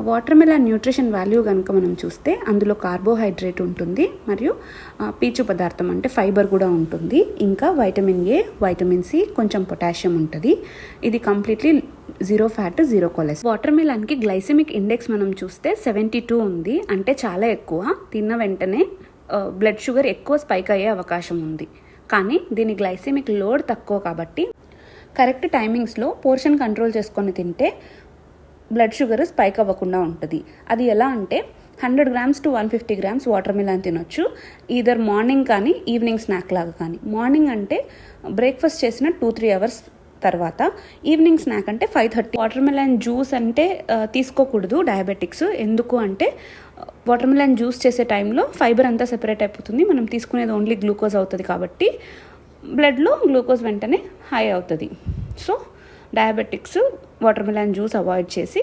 Water melon nutrition value కనుక మనం చూస్తే అందులో కార్బోహైడ్రేట్ ఉంటుంది, మరియు పీచు పదార్థం అంటే ఫైబర్ కూడా ఉంటుంది, ఇంకా వైటమిన్ ఏ, వైటమిన్ సి, కొంచెం పొటాషియం ఉంటుంది. ఇది completely zero fat, zero cholesterol. Water మిలన్కి గ్లైసెమిక్ ఇండెక్స్ మనం చూస్తే 72 ఉంది, అంటే చాలా ఎక్కువ. తిన్న వెంటనే బ్లడ్ షుగర్ ఎక్కువ స్పైక్ అయ్యే అవకాశం ఉంది. కానీ దీని గ్లైసెమిక్ లోడ్ తక్కువ కాబట్టి కరెక్ట్ టైమింగ్స్లో పోర్షన్ కంట్రోల్ చేసుకొని తింటే బ్లడ్ షుగర్ స్పైక్ అవ్వకుండా ఉంటుంది. అది ఎలా అంటే 100 grams to 150 grams water melon తినొచ్చు, ఈదర్ మార్నింగ్ కానీ ఈవినింగ్ స్నాక్ లాగా కానీ. మార్నింగ్ అంటే బ్రేక్ఫాస్ట్ చేసిన 2-3 hours తర్వాత, ఈవినింగ్ స్నాక్ అంటే 5:30. వాటర్ మిలన్ జ్యూస్ అంటే తీసుకోకూడదు డయాబెటిక్స్. ఎందుకు అంటే వాటర్ మిలన్ జ్యూస్ చేసే టైంలో ఫైబర్ అంతా సెపరేట్ అయిపోతుంది, మనం తీసుకునేది ఓన్లీ గ్లూకోజ్ అవుతుంది, కాబట్టి బ్లడ్లో గ్లూకోజ్ వెంటనే హై అవుతుంది. So diabetics water melon juice avoid చేసి